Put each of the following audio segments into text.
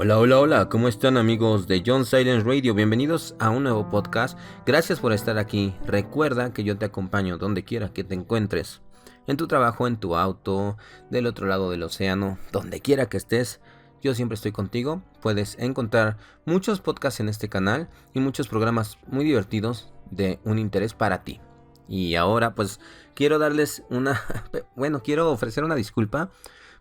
Hola, hola, hola, ¿cómo están amigos de John Silence Radio? Bienvenidos a un nuevo podcast. Gracias por estar aquí. Recuerda que yo te acompaño donde quiera que te encuentres. En tu trabajo, en tu auto, del otro lado del océano, donde quiera que estés. Yo siempre estoy contigo. Puedes encontrar muchos podcasts en este canal y muchos programas muy divertidos de un interés para ti. Y ahora pues quiero darles quiero ofrecer una disculpa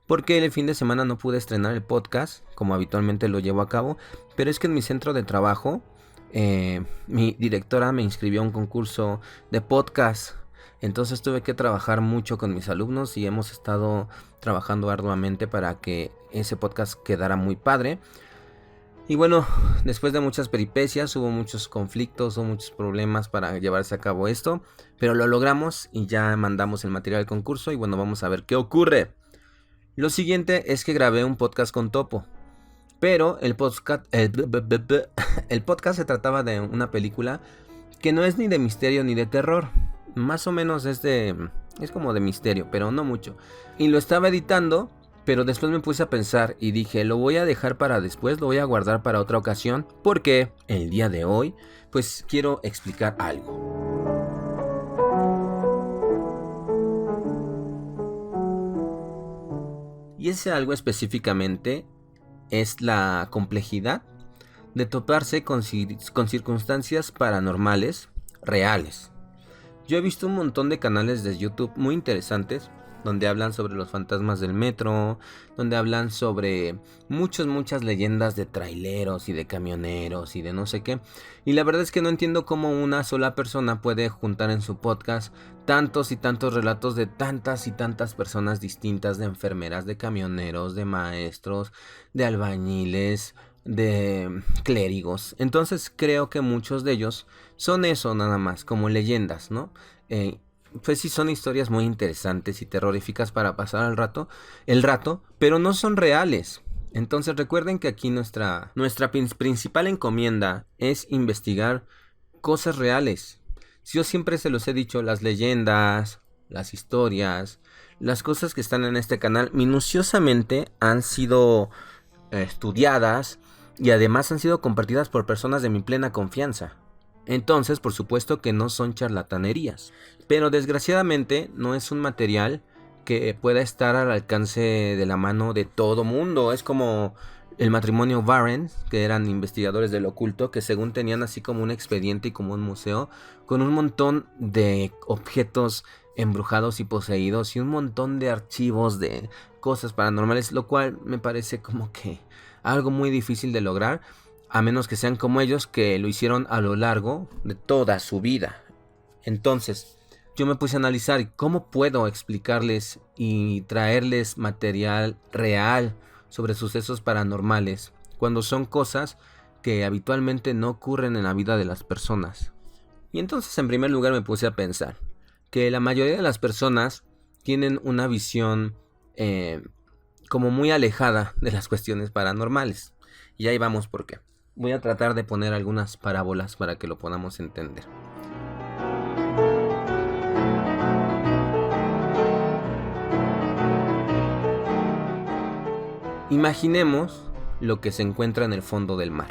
porque el fin de semana no pude estrenar el podcast como habitualmente lo llevo a cabo, pero es que en mi centro de trabajo mi directora me inscribió a un concurso de podcast, entonces tuve que trabajar mucho con mis alumnos y hemos estado trabajando arduamente para que ese podcast quedara muy padre. Y bueno, después de muchas peripecias, hubo muchos conflictos, hubo muchos problemas para llevarse a cabo esto, pero lo logramos y ya mandamos el material al concurso y bueno, vamos a ver qué ocurre. Lo siguiente es que grabé un podcast con Topo, pero el podcast se trataba de una película que no es ni de misterio ni de terror, más o menos es como de misterio, pero no mucho. Y lo estaba editando, pero después me puse a pensar y dije, lo voy a dejar para después, lo voy a guardar para otra ocasión, porque el día de hoy, pues quiero explicar algo. Y ese algo específicamente es la complejidad de toparse con circunstancias paranormales reales. Yo he visto un montón de canales de YouTube muy interesantes donde hablan sobre los fantasmas del metro, donde hablan sobre muchas leyendas de traileros y de camioneros y de no sé qué. Y la verdad es que no entiendo cómo una sola persona puede juntar en su podcast tantos y tantos relatos de tantas y tantas personas distintas, de enfermeras, de camioneros, de maestros, de albañiles, de clérigos. Entonces creo que muchos de ellos son eso nada más, como leyendas, ¿no? Pues sí, son historias muy interesantes y terroríficas para pasar el rato, pero no son reales. Entonces recuerden que aquí nuestra principal encomienda es investigar cosas reales. Yo siempre se los he dicho, las leyendas, las historias, las cosas que están en este canal minuciosamente han sido estudiadas y además han sido compartidas por personas de mi plena confianza. Entonces, por supuesto que no son charlatanerías, pero desgraciadamente no es un material que pueda estar al alcance de la mano de todo mundo. Es como el matrimonio Warren, que eran investigadores del oculto, que según tenían así como un expediente y como un museo, con un montón de objetos embrujados y poseídos y un montón de archivos de cosas paranormales, lo cual me parece como que algo muy difícil de lograr, a menos que sean como ellos, que lo hicieron a lo largo de toda su vida. Entonces, yo me puse a analizar cómo puedo explicarles y traerles material real sobre sucesos paranormales, cuando son cosas que habitualmente no ocurren en la vida de las personas. Y entonces, en primer lugar, me puse a pensar que la mayoría de las personas tienen una visión como muy alejada de las cuestiones paranormales. Y ahí vamos por qué. Voy a tratar de poner algunas parábolas para que lo podamos entender. Imaginemos lo que se encuentra en el fondo del mar.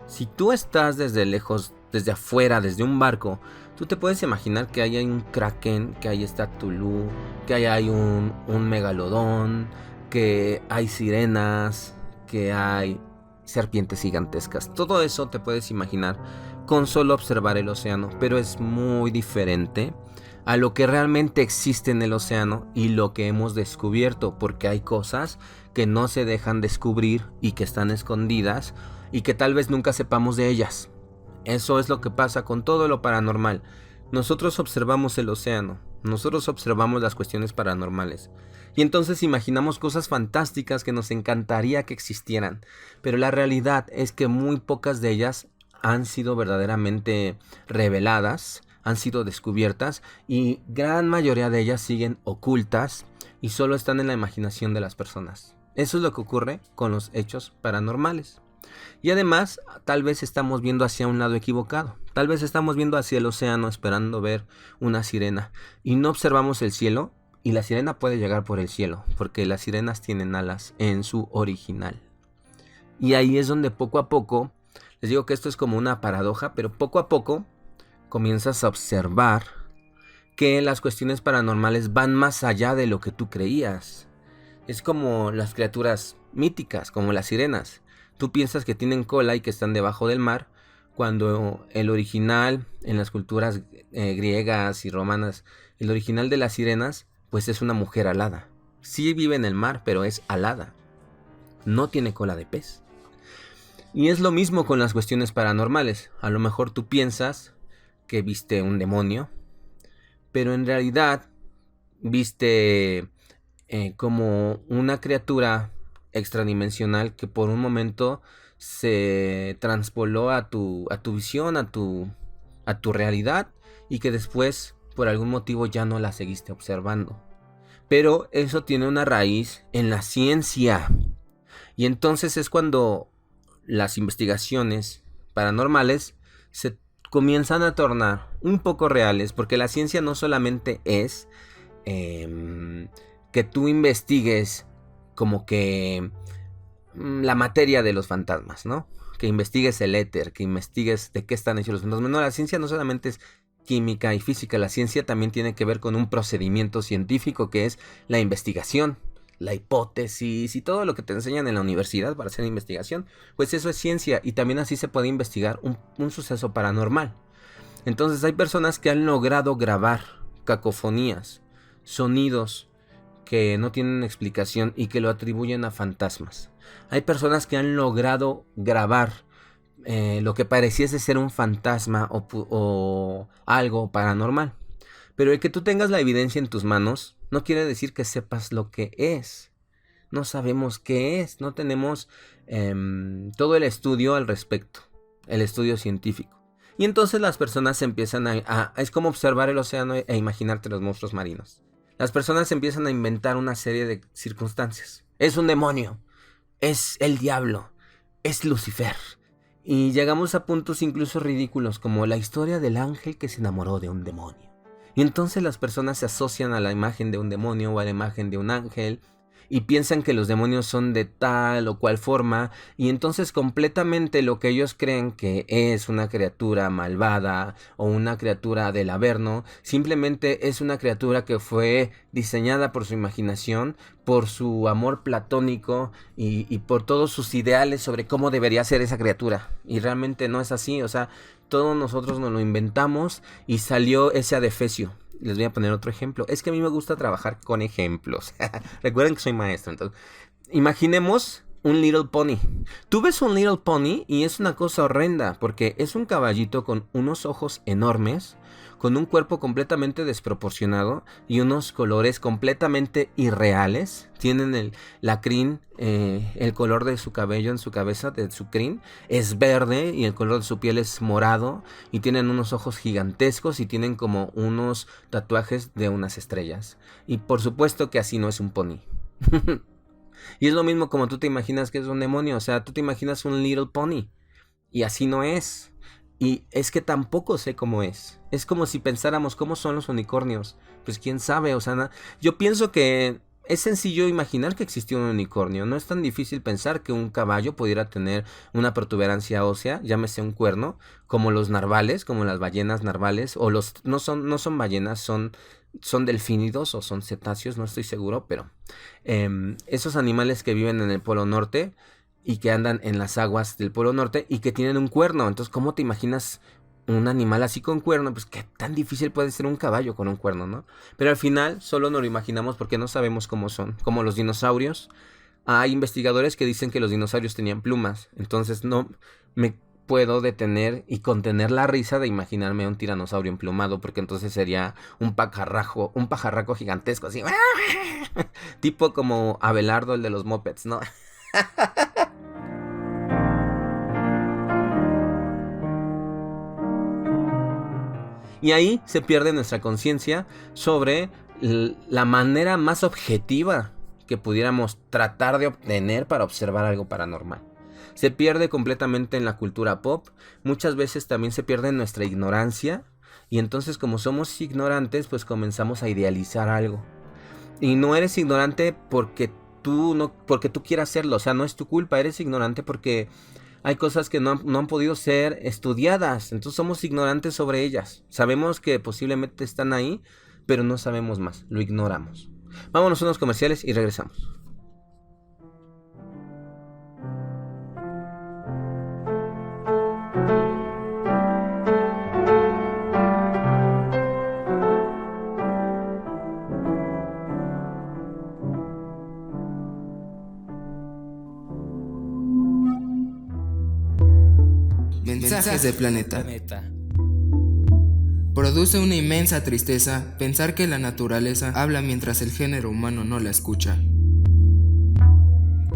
Si tú estás desde lejos, desde afuera, desde un barco, tú te puedes imaginar que ahí hay un kraken, que ahí está Tulu, que ahí hay un megalodón, que hay sirenas, que hay serpientes gigantescas. Todo eso te puedes imaginar con solo observar el océano, pero es muy diferente a lo que realmente existe en el océano y lo que hemos descubierto, porque hay cosas que no se dejan descubrir y que están escondidas y que tal vez nunca sepamos de ellas. Eso es lo que pasa con todo lo paranormal. Nosotros observamos el océano, nosotros observamos las cuestiones paranormales y entonces imaginamos cosas fantásticas que nos encantaría que existieran, pero la realidad es que muy pocas de ellas han sido verdaderamente reveladas, han sido descubiertas y gran mayoría de ellas siguen ocultas y solo están en la imaginación de las personas. Eso es lo que ocurre con los hechos paranormales. Y además, tal vez estamos viendo hacia un lado equivocado. Tal vez estamos viendo hacia el océano esperando ver una sirena y no observamos el cielo, y la sirena puede llegar por el cielo, porque las sirenas tienen alas en su original. Y ahí es donde poco a poco, les digo que esto es como una paradoja, pero poco a poco comienzas a observar que las cuestiones paranormales van más allá de lo que tú creías. Es como las criaturas míticas, como las sirenas. Tú piensas que tienen cola y que están debajo del mar, cuando el original en las culturas griegas y romanas, el original de las sirenas, pues es una mujer alada. Sí vive en el mar, pero es alada. No tiene cola de pez. Y es lo mismo con las cuestiones paranormales. A lo mejor tú piensas que viste un demonio, pero en realidad viste como una criatura extradimensional que por un momento se transpoló a tu visión, a tu realidad, y que después por algún motivo ya no la seguiste observando. Pero eso tiene una raíz en la ciencia. Y entonces es cuando las investigaciones paranormales se comienzan a tornar un poco reales, porque la ciencia no solamente es que tú investigues como que la materia de los fantasmas, ¿no? Que investigues el éter, que investigues de qué están hechos los fantasmas. No, la ciencia no solamente es química y física, la ciencia también tiene que ver con un procedimiento científico que es la investigación, la hipótesis y todo lo que te enseñan en la universidad para hacer investigación. Pues eso es ciencia, y también así se puede investigar un suceso paranormal. Entonces hay personas que han logrado grabar cacofonías, sonidos que no tienen explicación y que lo atribuyen a fantasmas. Hay personas que han logrado grabar lo que pareciese ser un fantasma o algo paranormal. Pero el que tú tengas la evidencia en tus manos no quiere decir que sepas lo que es. No sabemos qué es, no tenemos todo el estudio al respecto, el estudio científico. Y entonces las personas empiezan es como observar el océano e imaginarte los monstruos marinos. Las personas empiezan a inventar una serie de circunstancias. Es un demonio, es el diablo, es Lucifer. Y llegamos a puntos incluso ridículos, como la historia del ángel que se enamoró de un demonio. Y entonces las personas se asocian a la imagen de un demonio o a la imagen de un ángel, y piensan que los demonios son de tal o cual forma, y entonces completamente lo que ellos creen que es una criatura malvada o una criatura del Averno, simplemente es una criatura que fue diseñada por su imaginación, por su amor platónico y por todos sus ideales sobre cómo debería ser esa criatura. Y realmente no es así, o sea, todos nosotros nos lo inventamos y salió ese adefesio. Les voy a poner otro ejemplo. Es que a mí me gusta trabajar con ejemplos. Recuerden que soy maestro. Entonces, imaginemos un Little Pony. Tú ves un Little Pony y es una cosa horrenda, porque es un caballito con unos ojos enormes, con un cuerpo completamente desproporcionado y unos colores completamente irreales. Tienen la crin, el color de su cabello en su cabeza, de su crin, es verde, y el color de su piel es morado, y tienen unos ojos gigantescos y tienen como unos tatuajes de unas estrellas. Y por supuesto que así no es un pony. Y es lo mismo como tú te imaginas que es un demonio, o sea, tú te imaginas un Little Pony, y así no es. Y es que tampoco sé cómo es. Es como si pensáramos cómo son los unicornios. Pues quién sabe, o sea, yo pienso que es sencillo imaginar que existió un unicornio. No es tan difícil pensar que un caballo pudiera tener una protuberancia ósea, llámese un cuerno, como los narvales, como las ballenas narvales, o los no son ballenas, son delfínidos o son cetáceos, no estoy seguro, pero esos animales que viven en el Polo Norte y que andan en las aguas del Polo Norte y que tienen un cuerno. Entonces, ¿cómo te imaginas un animal así con cuerno? Pues qué tan difícil puede ser un caballo con un cuerno, ¿no? Pero al final solo nos lo imaginamos porque no sabemos cómo son. Como los dinosaurios. Hay investigadores que dicen que los dinosaurios tenían plumas. Entonces no me puedo detener y contener la risa de imaginarme a un tiranosaurio emplumado, porque entonces sería un pajarraco gigantesco, así. Tipo como Abelardo, el de los Muppets, ¿no? Y ahí se pierde nuestra conciencia sobre la manera más objetiva que pudiéramos tratar de obtener para observar algo paranormal. Se pierde completamente en la cultura pop. Muchas veces también se pierde en nuestra ignorancia. Y entonces, como somos ignorantes, pues comenzamos a idealizar algo. Y no eres ignorante porque porque tú quieras hacerlo. O sea, no es tu culpa, eres ignorante porque hay cosas que no han podido ser estudiadas. Entonces somos ignorantes sobre ellas. Sabemos que posiblemente están ahí, pero no sabemos más, lo ignoramos. Vámonos a unos comerciales y regresamos. Mensajes del planeta. Produce una inmensa tristeza pensar que la naturaleza habla mientras el género humano no la escucha.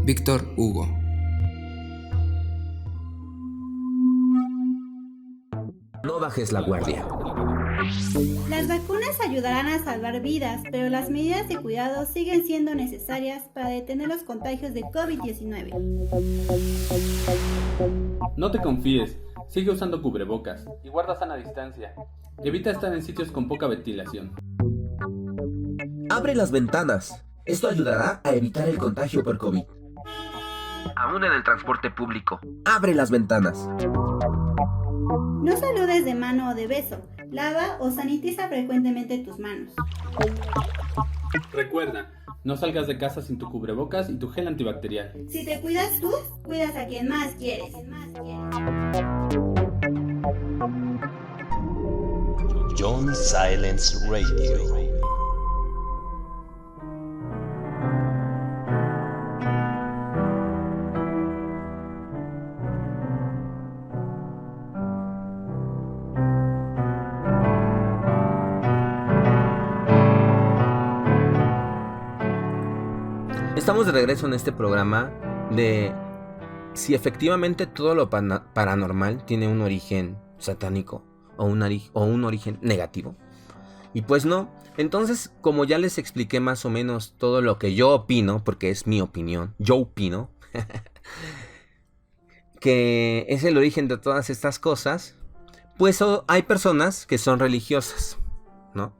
Víctor Hugo. No bajes la guardia. Las vacunas ayudarán a salvar vidas, pero las medidas de cuidado siguen siendo necesarias para detener los contagios de COVID-19. No te confíes, sigue usando cubrebocas y guarda sana distancia. Evita estar en sitios con poca ventilación. Abre las ventanas. Esto ayudará a evitar el contagio por COVID. Aún en el transporte público, abre las ventanas. No saludes de mano o de beso. Lava o sanitiza frecuentemente tus manos. Recuerda, no salgas de casa sin tu cubrebocas y tu gel antibacterial. Si te cuidas tú, cuidas a quien más quieres. John Silence Radio. Estamos de regreso en este programa de si efectivamente todo lo paranormal tiene un origen satánico o un origen negativo. Y pues no. Entonces, como ya les expliqué más o menos todo lo que yo opino, porque es mi opinión, yo opino que es el origen de todas estas cosas, pues hay personas que son religiosas, ¿no?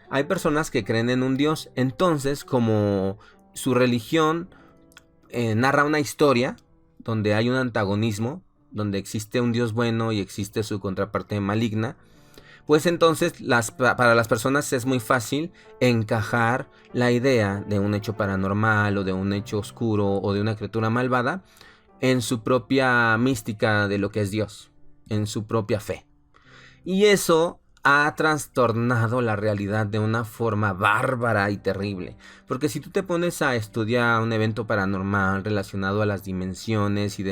Hay personas que creen en un Dios. Entonces, como su religión narra una historia donde hay un antagonismo, donde existe un Dios bueno y existe su contraparte maligna, pues entonces para las personas es muy fácil encajar la idea de un hecho paranormal o de un hecho oscuro o de una criatura malvada en su propia mística de lo que es Dios, en su propia fe. Y eso ha trastornado la realidad de una forma bárbara y terrible. Porque si tú te pones a estudiar un evento paranormal relacionado a las dimensiones y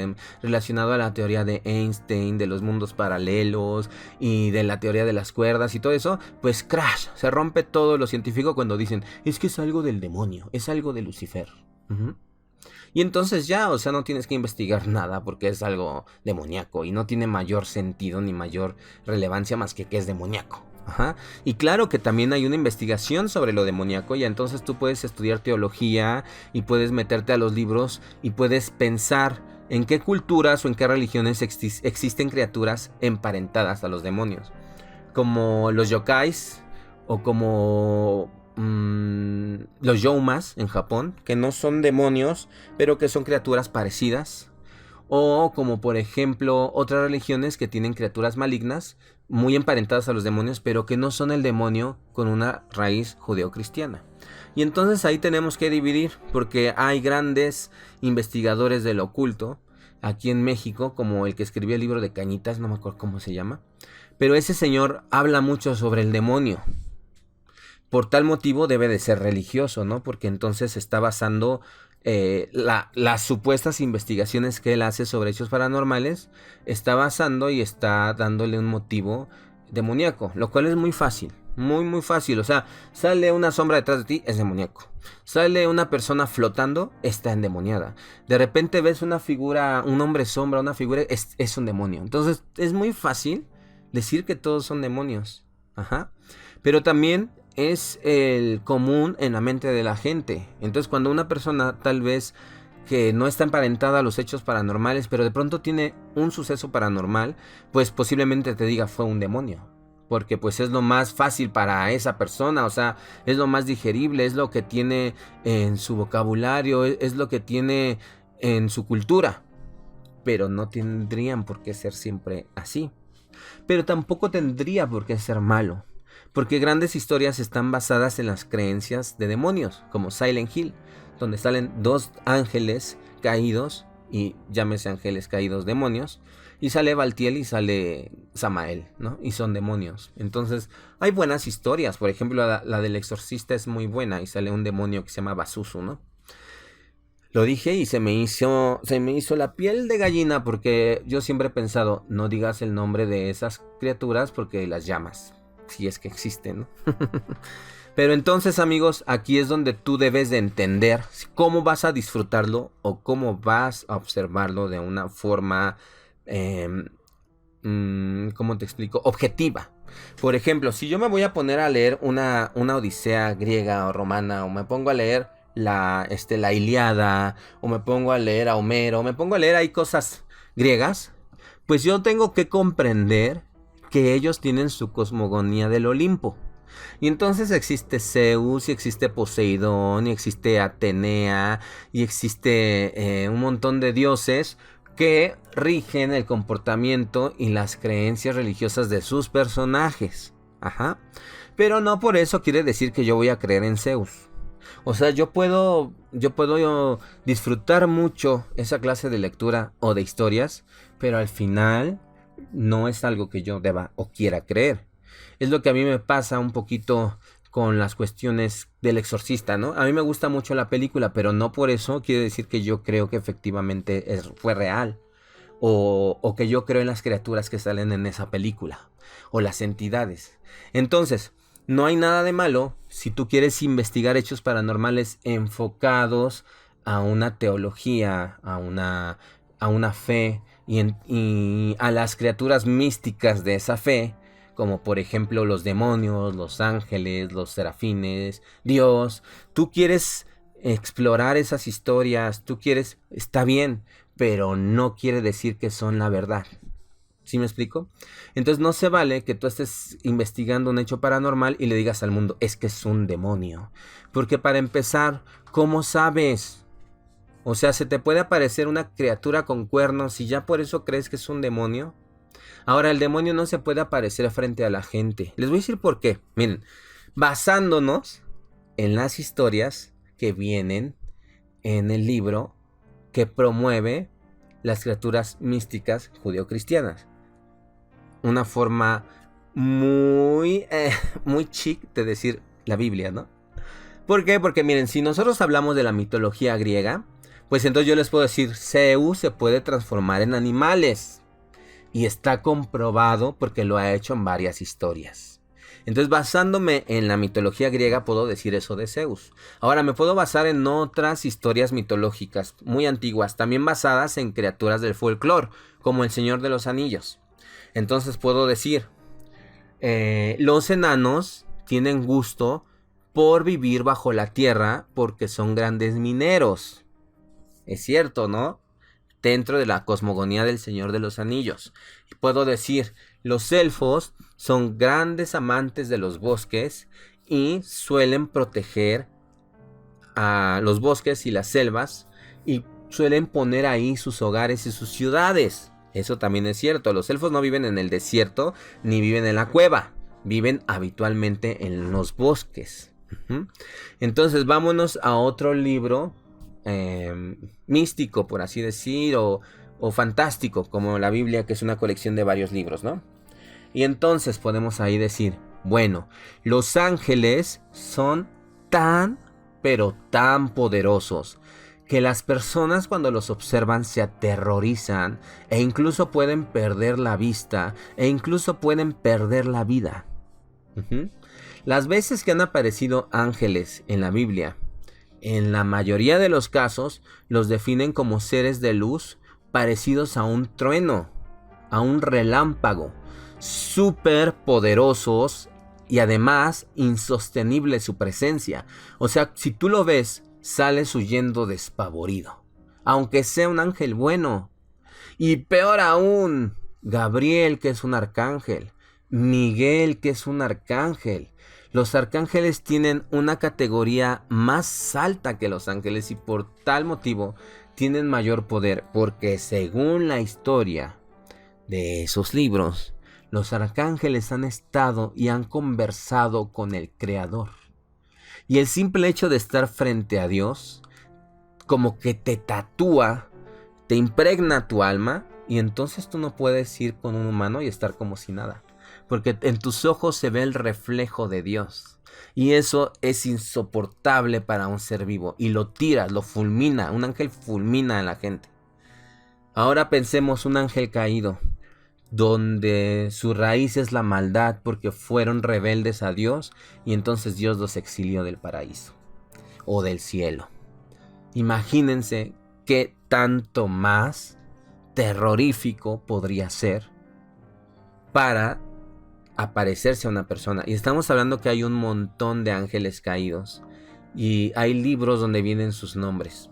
relacionado a la teoría de Einstein, de los mundos paralelos y de la teoría de las cuerdas y todo eso, pues crash, se rompe todo lo científico cuando dicen, es que es algo del demonio, es algo de Lucifer. Y entonces ya, o sea, no tienes que investigar nada porque es algo demoníaco y no tiene mayor sentido ni mayor relevancia más que es demoníaco. Ajá. Y claro que también hay una investigación sobre lo demoníaco y entonces tú puedes estudiar teología y puedes meterte a los libros y puedes pensar en qué culturas o en qué religiones existen criaturas emparentadas a los demonios. Como los yokais o como los youmas en Japón, que no son demonios, pero que son criaturas parecidas. O como por ejemplo otras religiones que tienen criaturas malignas, muy emparentadas a los demonios, pero que no son el demonio con una raíz judeocristiana. Y entonces ahí tenemos que dividir, porque hay grandes investigadores del oculto, aquí en México, como el que escribió el libro de Cañitas, no me acuerdo cómo se llama, pero ese señor habla mucho sobre el demonio. Por tal motivo debe de ser religioso, ¿no? Porque entonces está basando las supuestas investigaciones que él hace sobre hechos paranormales, está basando y está dándole un motivo demoníaco, lo cual es muy fácil, muy fácil. O sea, sale una sombra detrás de ti, es demoníaco. Sale una persona flotando, está endemoniada. De repente ves una figura, un hombre sombra, una figura, es un demonio. Entonces es muy fácil decir que todos son demonios. Ajá. Pero también es el común en la mente de la gente. Entonces cuando una persona tal vez que no está emparentada a los hechos paranormales, pero de pronto tiene un suceso paranormal, pues posiblemente te diga fue un demonio. porque pues es lo más fácil para esa persona, o sea, es lo más digerible, es lo que tiene en su vocabulario, es lo que tiene en su cultura. Pero no tendrían por qué ser siempre así. Pero tampoco tendría por qué ser malo, porque grandes historias están basadas en las creencias de demonios, como Silent Hill, donde salen 2 ángeles caídos, y llámese ángeles caídos demonios, y sale Baltiel y sale Samael, ¿no? Y son demonios. Entonces, hay buenas historias. Por ejemplo, la del exorcista es muy buena y sale un demonio que se llama Basusu, ¿no? Lo dije y se me hizo la piel de gallina, porque yo siempre he pensado, no digas el nombre de esas criaturas porque las llamas, si es que existen, ¿no? Pero entonces, amigos, aquí es donde tú debes de entender cómo vas a disfrutarlo o cómo vas a observarlo de una forma, ¿cómo te explico? Objetiva. Por ejemplo, si yo me voy a poner a leer una odisea griega o romana, o me pongo a leer la Ilíada, o me pongo a leer a Homero, o me pongo a leer ahí cosas griegas, pues yo tengo que comprender que ellos tienen su cosmogonía del Olimpo. Y entonces existe Zeus, y existe Poseidón, y existe Atenea, y existe un montón de dioses que rigen el comportamiento y las creencias religiosas de sus personajes. Ajá. Pero no por eso quiere decir que yo voy a creer en Zeus. O sea, yo puedo disfrutar mucho esa clase de lectura o de historias, pero al final no es algo que yo deba o quiera creer. Es lo que a mí me pasa un poquito con las cuestiones del exorcista, ¿no? A mí me gusta mucho la película, pero no por eso quiere decir que yo creo que efectivamente fue real. O que yo creo en las criaturas que salen en esa película. O las entidades. Entonces, no hay nada de malo si tú quieres investigar hechos paranormales enfocados a una teología, a una fe y a las criaturas místicas de esa fe, como por ejemplo los demonios, los ángeles, los serafines, Dios. Tú quieres explorar esas historias, está bien, pero no quiere decir que son la verdad. ¿Sí me explico? Entonces no se vale que tú estés investigando un hecho paranormal y le digas al mundo, es que es un demonio. Porque para empezar, ¿cómo sabes? O sea, ¿se te puede aparecer una criatura con cuernos y ya por eso crees que es un demonio? Ahora, el demonio no se puede aparecer frente a la gente. Les voy a decir por qué. Miren, basándonos en las historias que vienen en el libro que promueve las criaturas místicas judeocristianas. Una forma muy chic de decir la Biblia, ¿no? ¿Por qué? Porque miren, si nosotros hablamos de la mitología griega, pues entonces yo les puedo decir, Zeus se puede transformar en animales. Y está comprobado porque lo ha hecho en varias historias. Entonces, basándome en la mitología griega, puedo decir eso de Zeus. Ahora, me puedo basar en otras historias mitológicas muy antiguas, también basadas en criaturas del folclore, como el Señor de los Anillos. Entonces, puedo decir, los enanos tienen gusto por vivir bajo la tierra porque son grandes mineros. Es cierto, ¿no? Dentro de la cosmogonía del Señor de los Anillos. Y puedo decir, los elfos son grandes amantes de los bosques y suelen proteger a los bosques y las selvas y suelen poner ahí sus hogares y sus ciudades. Eso también es cierto. Los elfos no viven en el desierto ni viven en la cueva. Viven habitualmente en los bosques. Entonces vámonos a otro libro místico, por así decir, o fantástico, como la Biblia, que es una colección de varios libros, ¿no? Y entonces podemos ahí decir, bueno, los ángeles son tan, pero tan poderosos, que las personas cuando los observan se aterrorizan, e incluso pueden perder la vista, e incluso pueden perder la vida. Las veces que han aparecido ángeles en la Biblia, en la mayoría de los casos, los definen como seres de luz parecidos a un trueno, a un relámpago, súper poderosos y además insostenible su presencia. O sea, si tú lo ves, sales huyendo despavorido, aunque sea un ángel bueno. Y peor aún, Gabriel, que es un arcángel, Miguel, que es un arcángel. Los arcángeles tienen una categoría más alta que los ángeles y por tal motivo tienen mayor poder, porque según la historia de esos libros, los arcángeles han estado y han conversado con el Creador. Y el simple hecho de estar frente a Dios, como que te tatúa, te impregna tu alma, y entonces tú no puedes ir con un humano y estar como si nada. Porque en tus ojos se ve el reflejo de Dios. Y eso es insoportable para un ser vivo. Y lo tiras, lo fulmina. Un ángel fulmina a la gente. Ahora pensemos un ángel caído, donde su raíz es la maldad porque fueron rebeldes a Dios y entonces Dios los exilió del paraíso o del cielo. Imagínense qué tanto más terrorífico podría ser para aparecerse a una persona. Y estamos hablando que hay un montón de ángeles caídos y hay libros donde vienen sus nombres.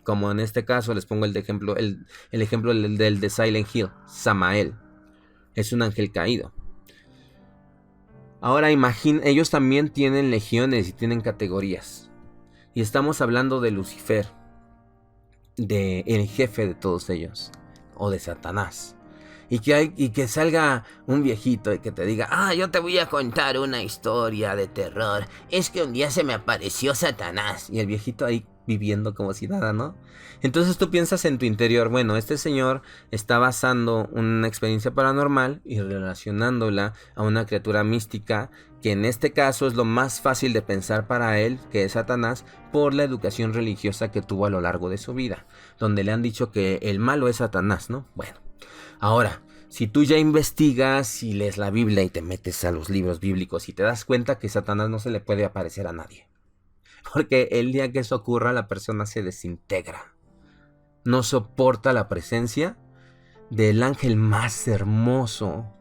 Como en este caso les pongo el ejemplo del de Silent Hill, Samael. Es un ángel caído. Ahora ellos también tienen legiones y tienen categorías. Y estamos hablando de Lucifer, de el jefe de todos ellos, o de Satanás. Y que salga un viejito y que te diga, yo te voy a contar una historia de terror. Es que un día se me apareció Satanás. Y el viejito ahí viviendo como si nada, ¿no? Entonces tú piensas en tu interior, bueno, este señor está basando una experiencia paranormal y relacionándola a una criatura mística, que en este caso es lo más fácil de pensar para él, que es Satanás, por la educación religiosa que tuvo a lo largo de su vida, donde le han dicho que el malo es Satanás, ¿no? Bueno. Ahora, si tú ya investigas y lees la Biblia y te metes a los libros bíblicos y te das cuenta que Satanás no se le puede aparecer a nadie. Porque el día que eso ocurra, la persona se desintegra. No soporta la presencia del ángel más hermoso,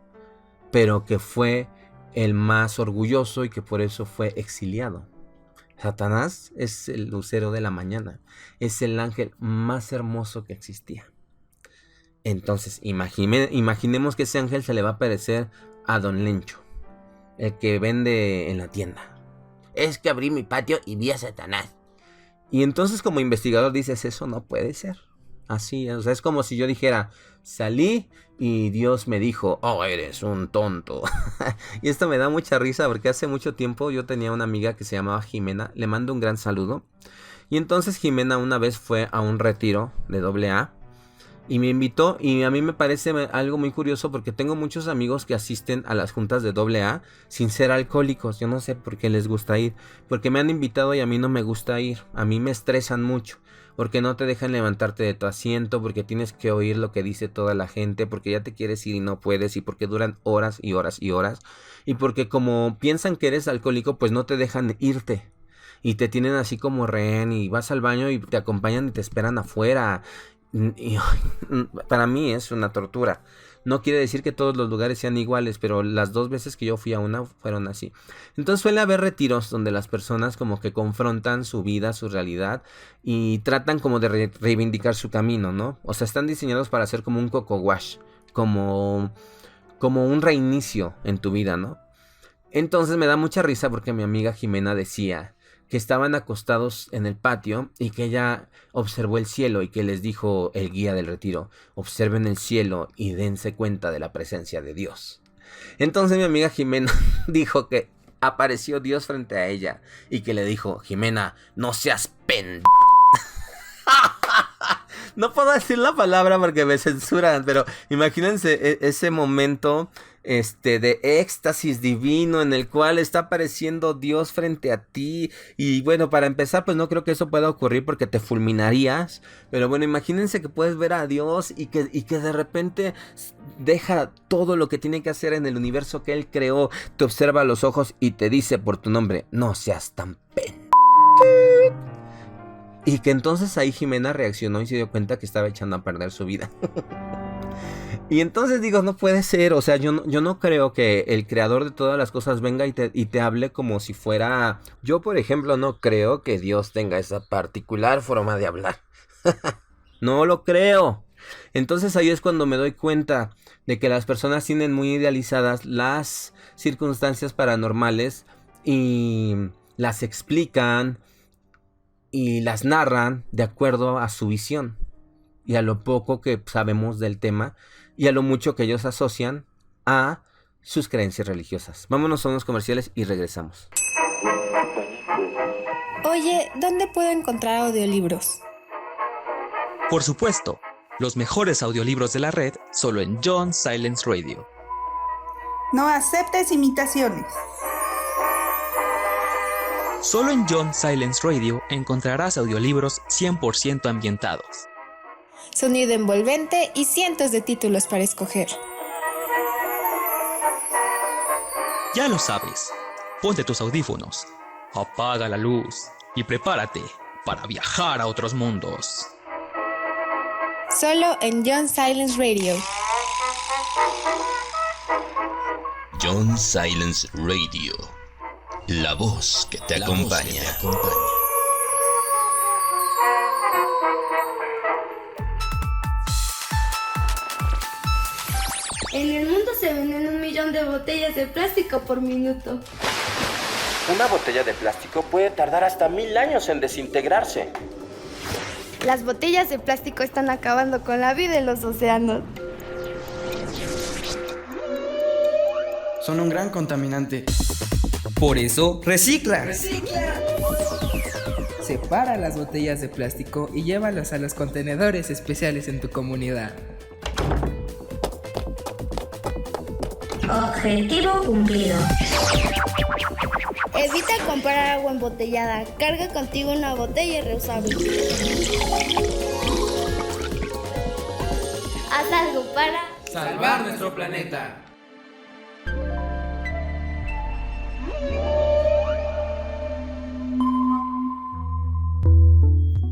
pero que fue el más orgulloso y que por eso fue exiliado. Satanás es el lucero de la mañana. Es el ángel más hermoso que existía. Entonces, imaginemos que ese ángel se le va a parecer a Don Lencho, el que vende en la tienda. Es que abrí mi patio y vi a Satanás. Y entonces como investigador dices, eso no puede ser. Así, o sea, es como si yo dijera, salí y Dios me dijo, eres un tonto. Y esto me da mucha risa porque hace mucho tiempo yo tenía una amiga que se llamaba Jimena, le mando un gran saludo. Y entonces Jimena una vez fue a un retiro de AA. Y me invitó, y a mí me parece algo muy curioso porque tengo muchos amigos que asisten a las juntas de AA sin ser alcohólicos. Yo no sé por qué les gusta ir, porque me han invitado y a mí no me gusta ir. A mí me estresan mucho, porque no te dejan levantarte de tu asiento, porque tienes que oír lo que dice toda la gente, porque ya te quieres ir y no puedes, y porque duran horas y horas y horas, y porque como piensan que eres alcohólico, pues no te dejan irte. Y te tienen así como rehén y vas al baño y te acompañan y te esperan afuera. Y para mí es una tortura. No quiere decir que todos los lugares sean iguales, pero las 2 veces que yo fui a una fueron así. Entonces suele haber retiros donde las personas como que confrontan su vida, su realidad y tratan como de reivindicar su camino, ¿no? O sea, están diseñados para hacer como un coco wash, como un reinicio en tu vida, ¿no? Entonces me da mucha risa porque mi amiga Jimena decía que estaban acostados en el patio y que ella observó el cielo y que les dijo el guía del retiro, observen el cielo y dense cuenta de la presencia de Dios. Entonces mi amiga Jimena dijo que apareció Dios frente a ella y que le dijo, Jimena, no seas No puedo decir la palabra porque me censuran, pero imagínense ese momento de éxtasis divino en el cual está apareciendo Dios frente a ti. Y bueno, para empezar, pues no creo que eso pueda ocurrir porque te fulminarías. Pero bueno, imagínense que puedes ver a Dios y que de repente deja todo lo que tiene que hacer en el universo que Él creó, te observa a los ojos y te dice por tu nombre, no seas tan Y que entonces ahí Jimena reaccionó y se dio cuenta que estaba echando a perder su vida. Y entonces digo, no puede ser, o sea, yo no creo que el creador de todas las cosas venga y te hable como si fuera... Yo, por ejemplo, no creo que Dios tenga esa particular forma de hablar. No lo creo. Entonces ahí es cuando me doy cuenta de que las personas tienen muy idealizadas las circunstancias paranormales y las explican y las narran de acuerdo a su visión y a lo poco que sabemos del tema y a lo mucho que ellos asocian a sus creencias religiosas. Vámonos a unos comerciales y regresamos. Oye, ¿dónde puedo encontrar audiolibros? Por supuesto, los mejores audiolibros de la red solo en John Silence Radio. No aceptes imitaciones. Solo en John Silence Radio encontrarás audiolibros 100% ambientados. Sonido envolvente y cientos de títulos para escoger. Ya lo sabes, ponte tus audífonos, apaga la luz y prepárate para viajar a otros mundos. Solo en John Silence Radio. John Silence Radio. La voz que te acompaña. En el mundo se venden 1 millón de botellas de plástico por minuto. Una botella de plástico puede tardar hasta 1000 años en desintegrarse. Las botellas de plástico están acabando con la vida en los océanos. Son un gran contaminante. Por eso, recicla. Separa las botellas de plástico y llévalas a los contenedores especiales en tu comunidad. Objetivo cumplido. Evita comprar agua embotellada. Carga contigo una botella reusable. Haz algo para Salvar nuestro planeta.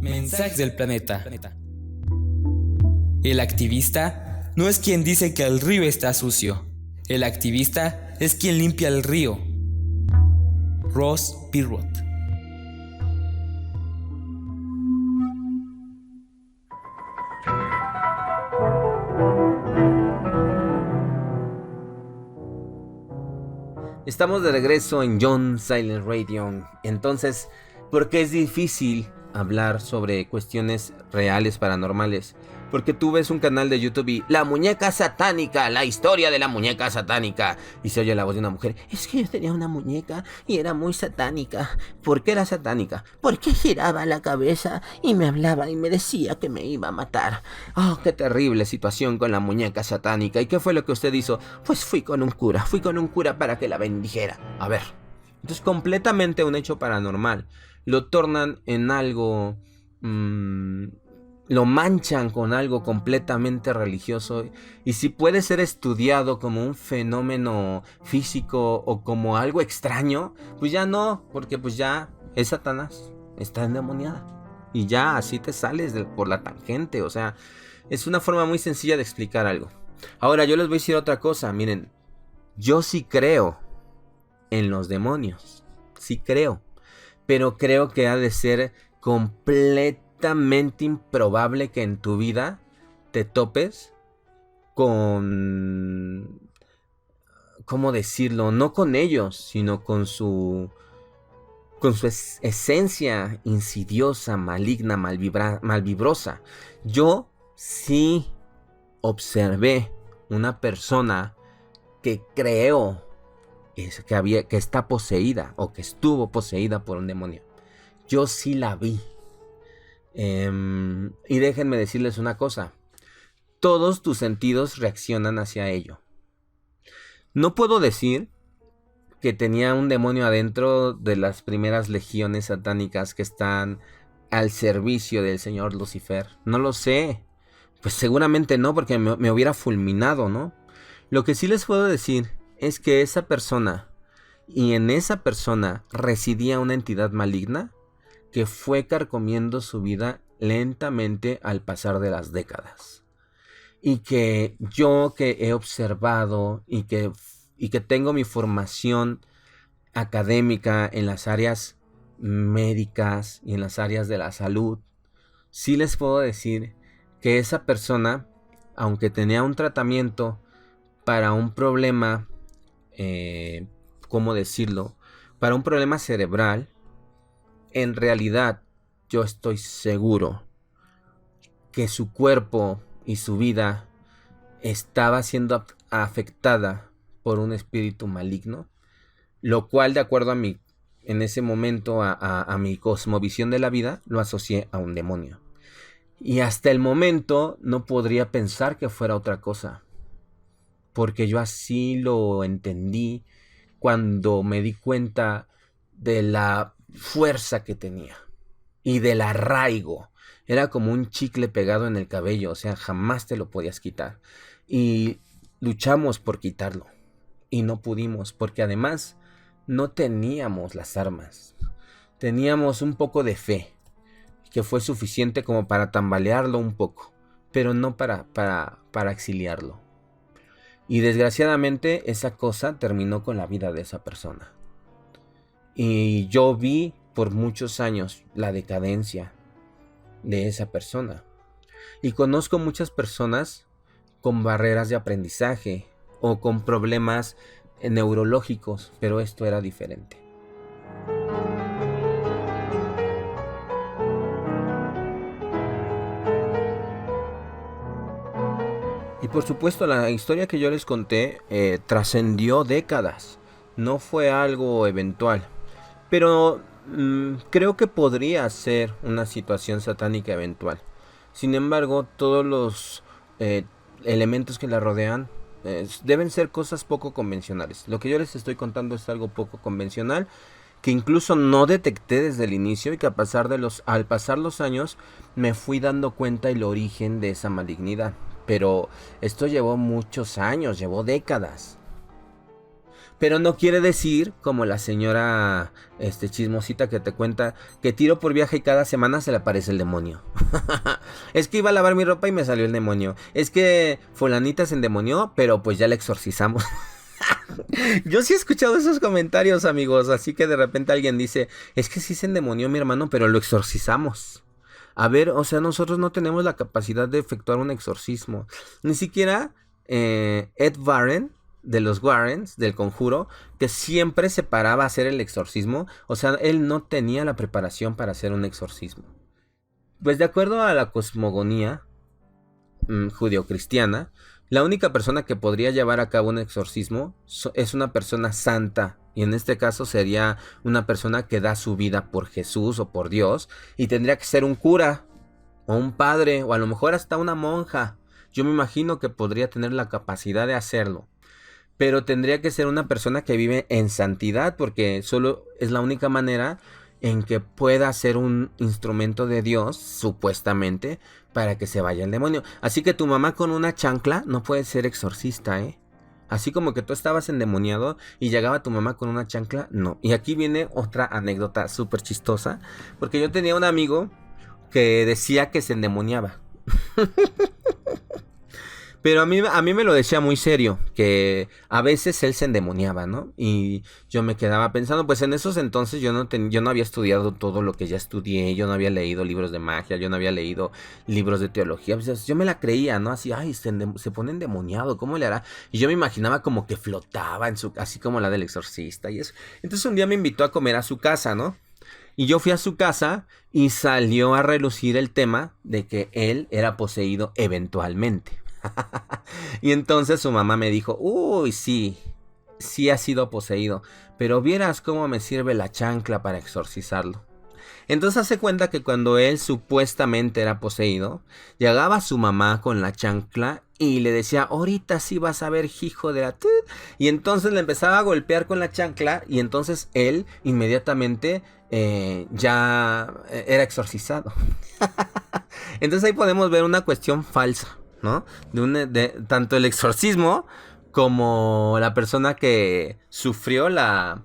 Mensajes del planeta. El activista no es quien dice que el río está sucio. El activista es quien limpia el río. Ross Perot. Estamos de regreso en John Silence Radio. Entonces, ¿por qué es difícil hablar sobre cuestiones reales paranormales? Porque tú ves un canal de YouTube y la muñeca satánica, la historia de la muñeca satánica, y se oye la voz de una mujer. Es que yo tenía una muñeca y era muy satánica. ¿Por qué era satánica? Porque giraba la cabeza y me hablaba y me decía que me iba a matar. Oh, qué terrible situación con la muñeca satánica. ¿Y qué fue lo que usted hizo? Pues fui con un cura para que la bendijera. A ver, entonces completamente un hecho paranormal. Lo tornan en algo... lo manchan con algo completamente religioso, y si puede ser estudiado como un fenómeno físico o como algo extraño, pues ya no, porque pues ya es Satanás, está endemoniada y ya así te sales por la tangente. O sea, es una forma muy sencilla de explicar algo. Ahora yo les voy a decir otra cosa. Miren, yo sí creo en los demonios, sí creo, pero creo que ha de ser completamente improbable que en tu vida te topes con, ¿cómo decirlo? No con ellos, sino con su esencia insidiosa, maligna, malvibrosa. Yo sí observé una persona que creo que está poseída o que estuvo poseída por un demonio. Yo sí la vi. Y déjenme decirles una cosa. Todos tus sentidos reaccionan hacia ello. No puedo decir que tenía un demonio adentro de las primeras legiones satánicas que están al servicio del señor Lucifer. No lo sé. Pues seguramente no, porque me hubiera fulminado, ¿no? Lo que sí les puedo decir es que esa persona, y en esa persona residía una entidad maligna que fue carcomiendo su vida lentamente al pasar de las décadas. Y que yo, que he observado y que tengo mi formación académica en las áreas médicas y en las áreas de la salud, sí les puedo decir que esa persona, aunque tenía un tratamiento para un problema, ¿cómo decirlo? Para un problema cerebral, en realidad yo estoy seguro que su cuerpo y su vida estaba siendo afectada por un espíritu maligno, lo cual, de acuerdo a mi, en ese momento, a mi cosmovisión de la vida, lo asocié a un demonio. Y hasta el momento no podría pensar que fuera otra cosa, porque yo así lo entendí cuando me di cuenta de la fuerza que tenía y del arraigo. Era como un chicle pegado en el cabello, o sea, jamás te lo podías quitar. Y luchamos por quitarlo y no pudimos, porque además no teníamos las armas. Teníamos un poco de fe, que fue suficiente como para tambalearlo un poco, pero no para exiliarlo. Y desgraciadamente esa cosa terminó con la vida de esa persona. Y yo vi por muchos años la decadencia de esa persona. Y conozco muchas personas con barreras de aprendizaje o con problemas neurológicos, pero esto era diferente. Y por supuesto, la historia que yo les conté trascendió décadas. No fue algo eventual. Pero creo que podría ser una situación satánica eventual. Sin embargo, todos los elementos que la rodean deben ser cosas poco convencionales. Lo que yo les estoy contando es algo poco convencional, que incluso no detecté desde el inicio, y que al pasar los años me fui dando cuenta el origen de esa malignidad. Pero esto llevó muchos años, llevó décadas. Pero no quiere decir, como la señora chismosita que te cuenta, que tiro por viaje y cada semana se le aparece el demonio. Es que iba a lavar mi ropa y me salió el demonio. Es que fulanita se endemonió, pero pues ya la exorcizamos. Yo sí he escuchado esos comentarios, amigos. Así que de repente alguien dice, es que sí se endemonió mi hermano, pero lo exorcizamos. A ver, o sea, nosotros no tenemos la capacidad de efectuar un exorcismo. Ni siquiera Ed Warren, de los Warrens, del Conjuro, que siempre se paraba a hacer el exorcismo. O sea, él no tenía la preparación para hacer un exorcismo. Pues de acuerdo a la cosmogonía judeocristiana, la única persona que podría llevar a cabo un exorcismo es una persona santa. Y en este caso sería una persona que da su vida por Jesús o por Dios. Y tendría que ser un cura, o un padre, o a lo mejor hasta una monja. Yo me imagino que podría tener la capacidad de hacerlo. Pero tendría que ser una persona que vive en santidad, porque solo es la única manera en que pueda ser un instrumento de Dios, supuestamente, para que se vaya el demonio. Así que tu mamá con una chancla no puede ser exorcista, ¿eh? Así como que tú estabas endemoniado y llegaba tu mamá con una chancla, no. Y aquí viene otra anécdota súper chistosa, porque yo tenía un amigo que decía que se endemoniaba. Pero a mí me lo decía muy serio, que a veces él se endemoniaba, ¿no? Y yo me quedaba pensando, pues en esos entonces yo no había estudiado todo lo que ya estudié, yo no había leído libros de magia, yo no había leído libros de teología, pues yo me la creía, ¿no? Así, ay, se pone endemoniado, ¿cómo le hará? Y yo me imaginaba como que flotaba así como la del exorcista y eso. Entonces un día me invitó a comer a su casa, ¿no? Y yo fui a su casa y salió a relucir el tema de que él era poseído eventualmente. Y entonces su mamá me dijo, uy, sí ha sido poseído, pero vieras cómo me sirve la chancla para exorcizarlo. Entonces hace cuenta que cuando él supuestamente era poseído, llegaba su mamá con la chancla y le decía, ahorita sí vas a ver, hijo de la... Y entonces le empezaba a golpear con la chancla y entonces él inmediatamente ya era exorcizado. Entonces ahí podemos ver una cuestión falsa, ¿no? De tanto el exorcismo como la persona que sufrió la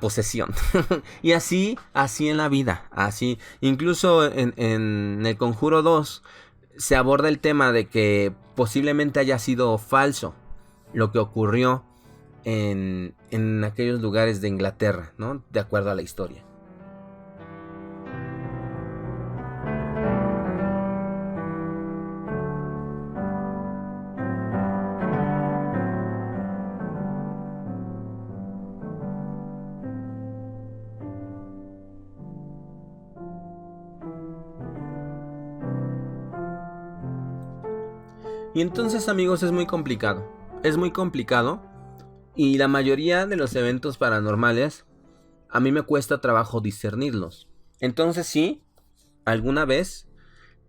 posesión. Y así en la vida, así. Incluso en el Conjuro 2 se aborda el tema de que posiblemente haya sido falso lo que ocurrió en aquellos lugares de Inglaterra, ¿no? De acuerdo a la historia. Y entonces, amigos, es muy complicado. Es muy complicado. Y la mayoría de los eventos paranormales, a mí me cuesta trabajo discernirlos. Entonces sí, alguna vez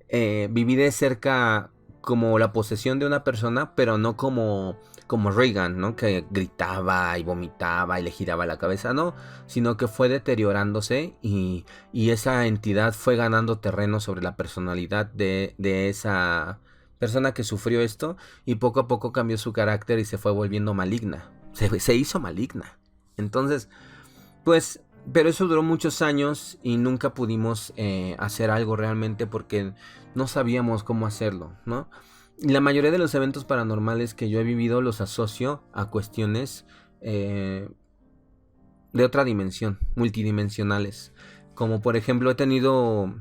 viví de cerca como la posesión de una persona, pero no como Reagan, ¿no? Que gritaba y vomitaba y le giraba la cabeza, no, sino que fue deteriorándose y esa entidad fue ganando terreno sobre la personalidad de esa persona que sufrió esto, y poco a poco cambió su carácter y se fue volviendo maligna, se hizo maligna. Entonces, pues, pero eso duró muchos años y nunca pudimos hacer algo realmente porque no sabíamos cómo hacerlo, ¿no? Y la mayoría de los eventos paranormales que yo he vivido los asocio a cuestiones de otra dimensión, multidimensionales. Como por ejemplo he tenido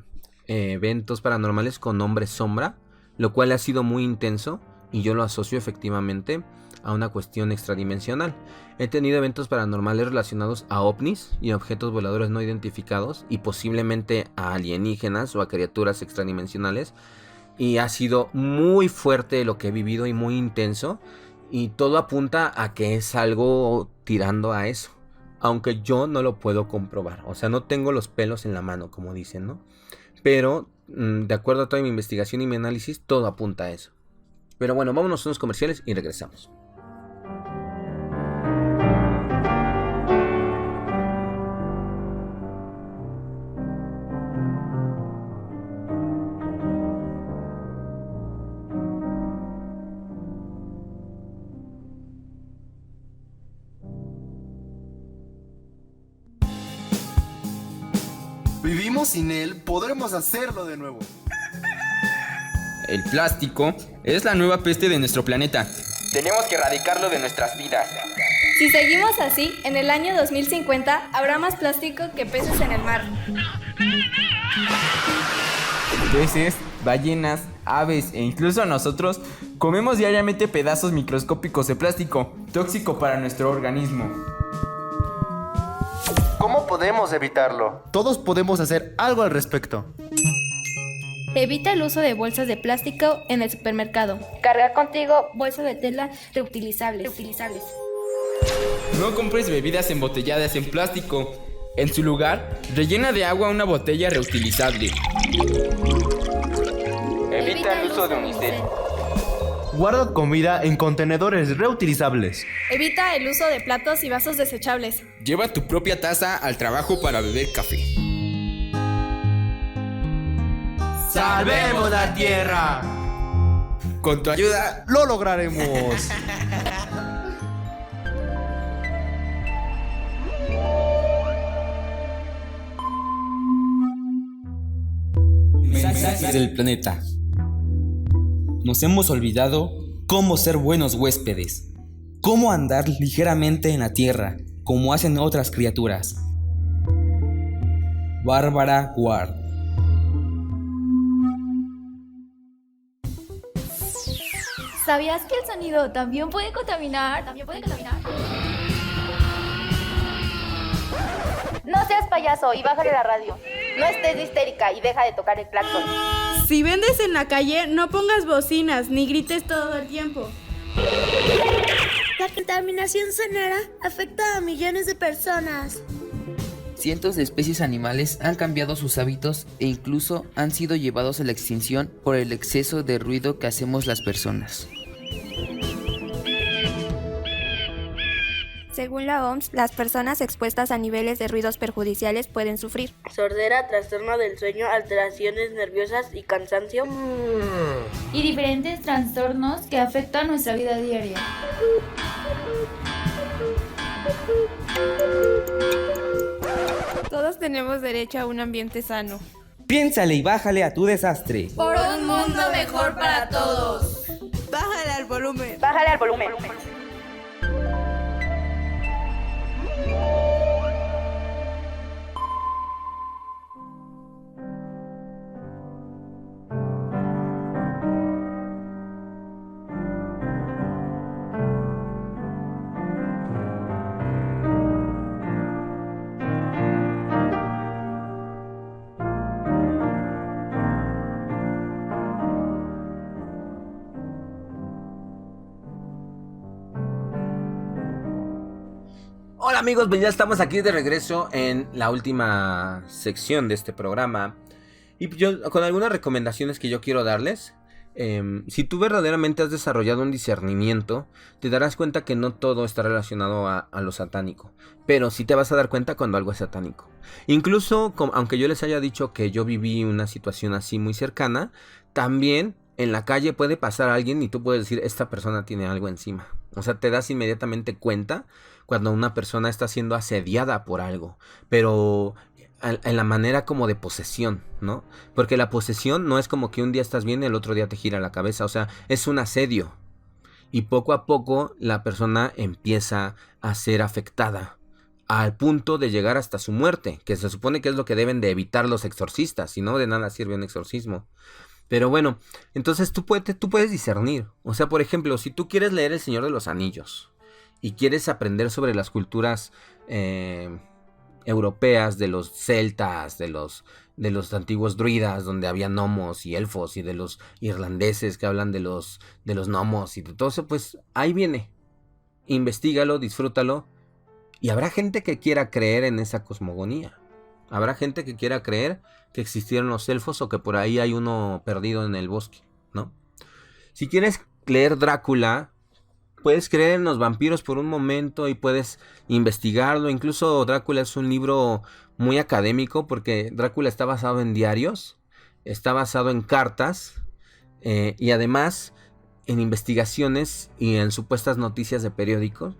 eventos paranormales con hombres sombra, lo cual ha sido muy intenso y yo lo asocio efectivamente a una cuestión extradimensional. He tenido eventos paranormales relacionados a ovnis y objetos voladores no identificados y posiblemente a alienígenas o a criaturas extradimensionales, y ha sido muy fuerte lo que he vivido y muy intenso, y todo apunta a que es algo tirando a eso, aunque yo no lo puedo comprobar, o sea, no tengo los pelos en la mano, como dicen, ¿no? Pero de acuerdo a toda mi investigación y mi análisis, todo apunta a eso. Pero bueno, vámonos a unos comerciales y regresamos. Vivimos sin él, podremos hacerlo de nuevo. El plástico es la nueva peste de nuestro planeta. Tenemos que erradicarlo de nuestras vidas. Si seguimos así, en el año 2050 habrá más plástico que peces en el mar. Peces, ballenas, aves e incluso nosotros comemos diariamente pedazos microscópicos de plástico, tóxico para nuestro organismo. ¿Cómo podemos evitarlo? Todos podemos hacer algo al respecto. Evita el uso de bolsas de plástico en el supermercado. Carga contigo bolsas de tela reutilizables. No compres bebidas embotelladas en plástico. En su lugar, rellena de agua una botella reutilizable. Evita el uso de unicel. Guarda comida en contenedores reutilizables. Evita el uso de platos y vasos desechables. Lleva tu propia taza al trabajo para beber café. ¡Salvemos la tierra! Con tu ayuda, ¡Lo lograremos! Mensajes del planeta. Nos hemos olvidado cómo ser buenos huéspedes, cómo andar ligeramente en la tierra, como hacen otras criaturas. Bárbara Ward. ¿Sabías que el sonido también puede contaminar? No seas payaso y bájale la radio. No estés histérica y deja de tocar el claxon. Si vendes en la calle, no pongas bocinas ni grites todo el tiempo. La contaminación sonora afecta a millones de personas. Cientos de especies animales han cambiado sus hábitos e incluso han sido llevados a la extinción por el exceso de ruido que hacemos las personas. Según la OMS, las personas expuestas a niveles de ruidos perjudiciales pueden sufrir sordera, trastorno del sueño, alteraciones nerviosas y cansancio. Y diferentes trastornos que afectan nuestra vida diaria. Todos tenemos derecho a un ambiente sano. Piénsale y bájale a tu desastre. Por un mundo mejor para todos. Bájale al volumen. Bájale al volumen. Hola amigos, pues ya estamos aquí de regreso en la última sección de este programa. Y yo con algunas recomendaciones que yo quiero darles. Si tú verdaderamente has desarrollado un discernimiento, te darás cuenta que no todo está relacionado a lo satánico. Pero sí te vas a dar cuenta cuando algo es satánico. Incluso, aunque yo les haya dicho que yo viví una situación así muy cercana, también en la calle puede pasar alguien y tú puedes decir, esta persona tiene algo encima. O sea, te das inmediatamente cuenta cuando una persona está siendo asediada por algo. Pero en la manera como de posesión, ¿no? Porque la posesión no es como que un día estás bien y el otro día te gira la cabeza. O sea, es un asedio. Y poco a poco la persona empieza a ser afectada, al punto de llegar hasta su muerte, que se supone que es lo que deben de evitar los exorcistas, si no de nada sirve un exorcismo. Pero bueno, entonces tú puedes discernir. O sea, por ejemplo, si tú quieres leer El Señor de los Anillos y quieres aprender sobre las culturas europeas, de los celtas, de los antiguos druidas, donde había gnomos y elfos, y de los irlandeses que hablan de los gnomos y de todo eso, pues ahí viene. Investígalo, disfrútalo. Y habrá gente que quiera creer en esa cosmogonía. Habrá gente que quiera creer que existieron los elfos o que por ahí hay uno perdido en el bosque, ¿no? Si quieres leer Drácula, puedes creer en los vampiros por un momento y puedes investigarlo. Incluso Drácula es un libro muy académico porque Drácula está basado en diarios, está basado en cartas y además en investigaciones y en supuestas noticias de periódicos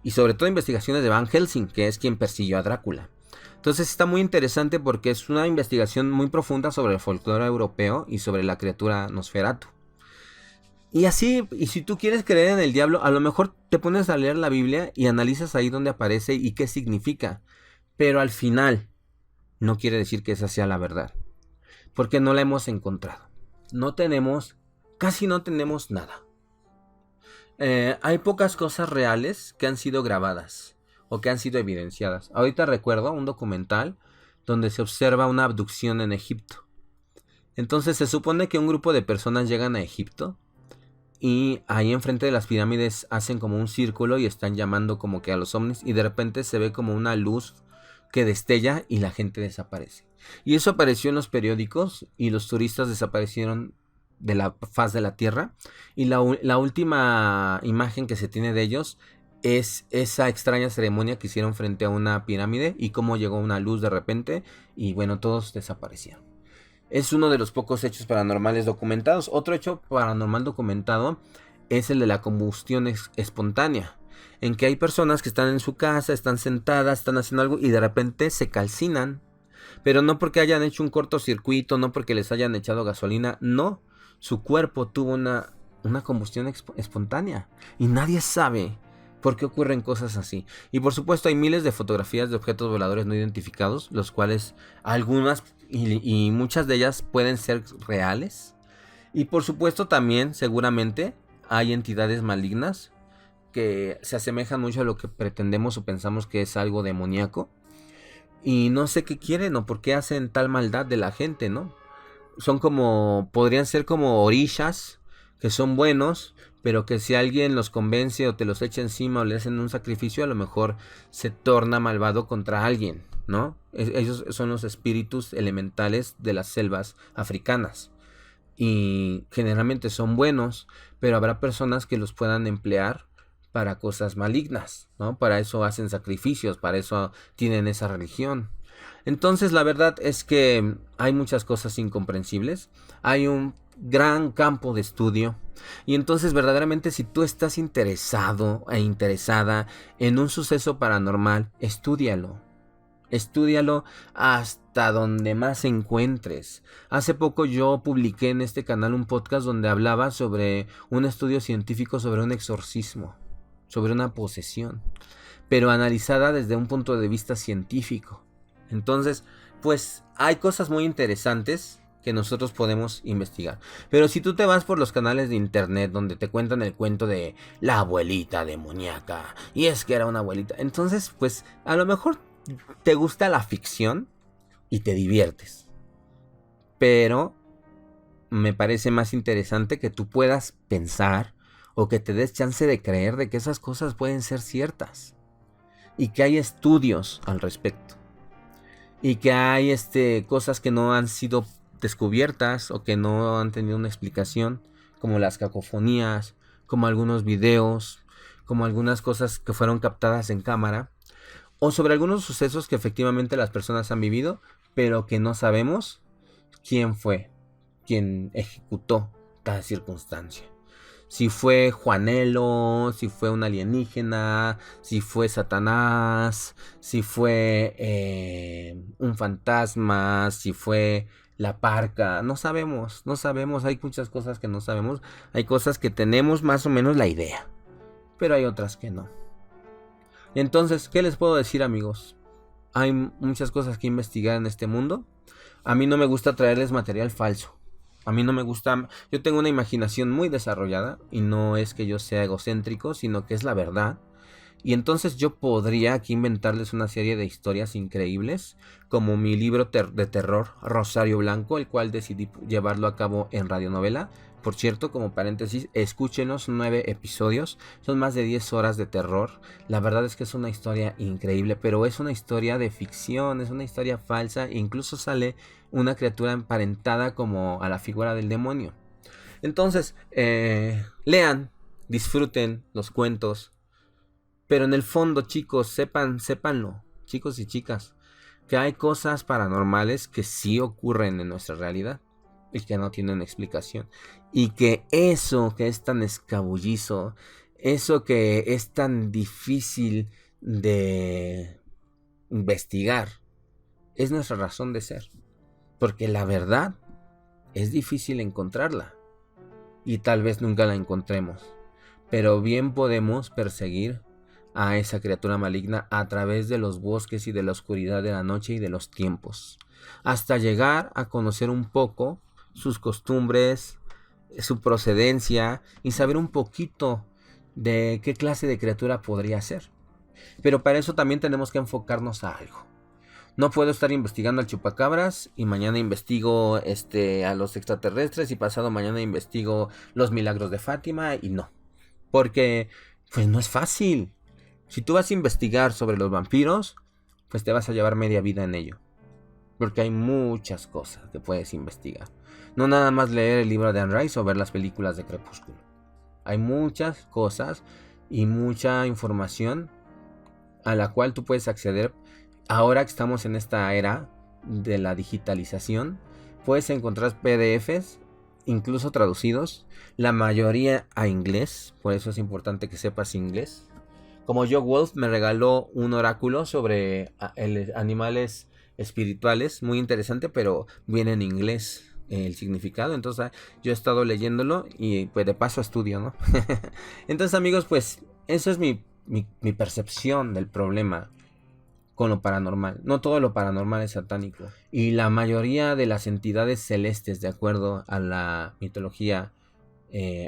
y sobre todo investigaciones de Van Helsing, que es quien persiguió a Drácula. Entonces está muy interesante porque es una investigación muy profunda sobre el folclore europeo y sobre la criatura Nosferatu. Y así, y si tú quieres creer en el diablo, a lo mejor te pones a leer la Biblia y analizas ahí dónde aparece y qué significa. Pero al final, no quiere decir que esa sea la verdad. Porque no la hemos encontrado. Casi no tenemos nada. Hay pocas cosas reales que han sido grabadas o que han sido evidenciadas. Ahorita recuerdo un documental donde se observa una abducción en Egipto. Entonces se supone que un grupo de personas llegan a Egipto y ahí enfrente de las pirámides hacen como un círculo y están llamando como que a los ovnis y de repente se ve como una luz que destella y la gente desaparece. Y eso apareció en los periódicos y los turistas desaparecieron de la faz de la tierra y la última imagen que se tiene de ellos es esa extraña ceremonia que hicieron frente a una pirámide y cómo llegó una luz de repente y bueno, todos desaparecieron. Es uno de los pocos hechos paranormales documentados. Otro hecho paranormal documentado es el de la combustión espontánea, en que hay personas que están en su casa, están sentadas, están haciendo algo y de repente se calcinan, pero no porque hayan hecho un cortocircuito, no porque les hayan echado gasolina, no, su cuerpo tuvo una combustión espontánea y nadie sabe por qué ocurren cosas así. Y por supuesto hay miles de fotografías de objetos voladores no identificados, los cuales algunas y muchas de ellas pueden ser reales. Y por supuesto también seguramente hay entidades malignas que se asemejan mucho a lo que pretendemos o pensamos que es algo demoníaco. Y no sé qué quieren o por qué hacen tal maldad de la gente, ¿no? Podrían ser como orishas, que son buenos, pero que si alguien los convence o te los echa encima o le hacen un sacrificio, a lo mejor se torna malvado contra alguien, ¿no? Ellos son los espíritus elementales de las selvas africanas. Y generalmente son buenos, pero habrá personas que los puedan emplear para cosas malignas, ¿no? Para eso hacen sacrificios, para eso tienen esa religión. Entonces la verdad es que hay muchas cosas incomprensibles. Hay un gran campo de estudio. Y entonces verdaderamente si tú estás interesado e interesada en un suceso paranormal, estúdialo. Estúdialo hasta donde más encuentres. Hace poco yo publiqué en este canal un podcast donde hablaba sobre un estudio científico sobre un exorcismo, sobre una posesión, pero analizada desde un punto de vista científico. Entonces, pues hay cosas muy interesantes que nosotros podemos investigar. Pero si tú te vas por los canales de internet donde te cuentan el cuento de la abuelita demoníaca, y es que era una abuelita, entonces pues a lo mejor te gusta la ficción y te diviertes. Pero me parece más interesante que tú puedas pensar o que te des chance de creer de que esas cosas pueden ser ciertas. y que hay estudios al respecto y que hay cosas que no han sido descubiertas o que no han tenido una explicación, como las cacofonías, como algunos videos, como algunas cosas que fueron captadas en cámara, o sobre algunos sucesos que efectivamente las personas han vivido, pero que no sabemos quién fue quien ejecutó cada circunstancia. Si fue Juanelo, si fue un alienígena, si fue Satanás, si fue un fantasma, si fue la parca. No sabemos, hay muchas cosas que no sabemos. Hay cosas que tenemos más o menos la idea, pero hay otras que no. Entonces, ¿qué les puedo decir, amigos? Hay muchas cosas que investigar en este mundo. A mí no me gusta traerles material falso. A mí no me gusta, yo tengo una imaginación muy desarrollada y no es que yo sea egocéntrico, sino que es la verdad. Y entonces yo podría aquí inventarles una serie de historias increíbles, como mi libro de terror Rosario Blanco, el cual decidí llevarlo a cabo en radionovela. Por cierto, como paréntesis, escúchenos, 9 episodios, son más de 10 horas de terror. La verdad es que es una historia increíble, pero es una historia de ficción, es una historia falsa, e incluso sale una criatura emparentada como a la figura del demonio. Entonces, lean, disfruten los cuentos, pero en el fondo, chicos, sépanlo, chicos y chicas, que hay cosas paranormales que sí ocurren en nuestra realidad y que no tienen explicación. Y que eso que es tan escabullizo, eso que es tan difícil de investigar, es nuestra razón de ser. Porque la verdad es difícil encontrarla. Y tal vez nunca la encontremos. Pero bien podemos perseguir a esa criatura maligna a través de los bosques y de la oscuridad de la noche y de los tiempos. Hasta llegar a conocer un poco sus costumbres, su procedencia y saber un poquito de qué clase de criatura podría ser. Pero para eso también tenemos que enfocarnos a algo. No puedo estar investigando al chupacabras y mañana investigo a los extraterrestres y pasado mañana investigo los milagros de Fátima, y no. Porque pues no es fácil. Si tú vas a investigar sobre los vampiros, pues te vas a llevar media vida en ello. Porque hay muchas cosas que puedes investigar. No nada más leer el libro de Anne Rice o ver las películas de Crepúsculo. Hay muchas cosas y mucha información a la cual tú puedes acceder. Ahora que estamos en esta era de la digitalización, puedes encontrar PDFs, incluso traducidos, la mayoría a inglés. Por eso es importante que sepas inglés. Como Joe Wolf me regaló un oráculo sobre animales espirituales, muy interesante, pero viene en inglés el significado. Entonces yo he estado leyéndolo y pues de paso estudio, ¿no? Entonces, amigos, pues eso es mi percepción del problema con lo paranormal. No todo lo paranormal es satánico, y la mayoría de las entidades celestes, de acuerdo a la mitología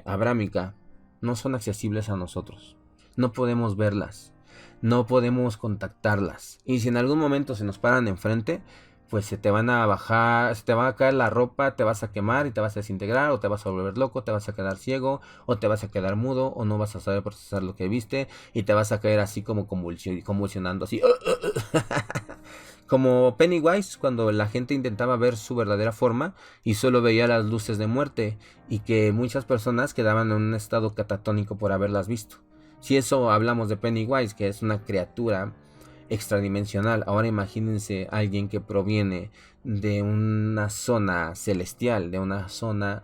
abrámica, no son accesibles a nosotros. No podemos verlas, no podemos contactarlas, y si en algún momento se nos paran enfrente, pues se te van a bajar, se te va a caer la ropa, te vas a quemar y te vas a desintegrar, o te vas a volver loco, te vas a quedar ciego, o te vas a quedar mudo, o no vas a saber procesar lo que viste, y te vas a caer así como convulsionando, así. Como Pennywise, cuando la gente intentaba ver su verdadera forma y solo veía las luces de muerte, y que muchas personas quedaban en un estado catatónico por haberlas visto. Si eso hablamos de Pennywise, que es una criatura extradimensional, ahora imagínense alguien que proviene de una zona celestial, de una zona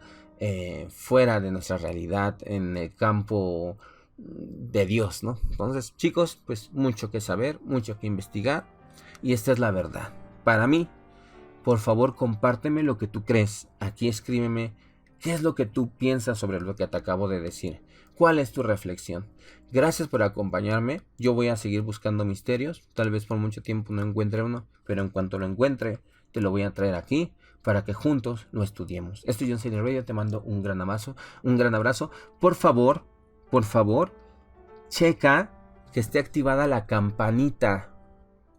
fuera de nuestra realidad, en el campo de Dios, ¿no? Entonces, chicos, pues mucho que saber, mucho que investigar, y esta es la verdad. Para mí, por favor, compárteme lo que tú crees. Aquí escríbeme qué es lo que tú piensas sobre lo que te acabo de decir. ¿Cuál es tu reflexión? Gracias por acompañarme. Yo voy a seguir buscando misterios. Tal vez por mucho tiempo no encuentre uno, pero en cuanto lo encuentre, te lo voy a traer aquí para que juntos lo estudiemos. Esto es John Silence Radio. Te mando un gran abrazo. Por favor, checa que esté activada la campanita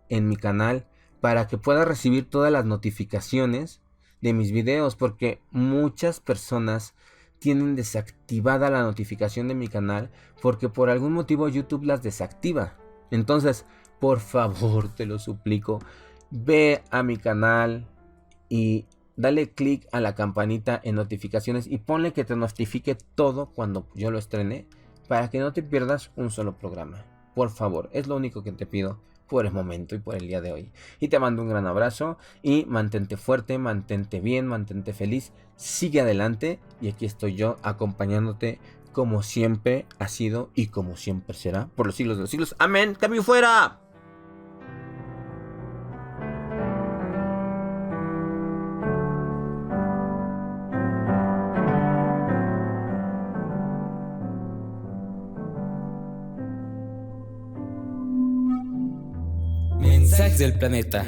en mi canal para que puedas recibir todas las notificaciones de mis videos, porque muchas personas tienen desactivada la notificación de mi canal porque por algún motivo YouTube las desactiva. Entonces, por favor, te lo suplico, ve a mi canal y dale click a la campanita en notificaciones y ponle que te notifique todo cuando yo lo estrene, para que no te pierdas un solo programa. Por favor, es lo único que te pido por el momento y por el día de hoy. Y te mando un gran abrazo y mantente fuerte, mantente bien, mantente feliz, sigue adelante y aquí estoy yo acompañándote como siempre ha sido y como siempre será por los siglos de los siglos. Amén. ¡Cambio fuera! Mensajes del planeta.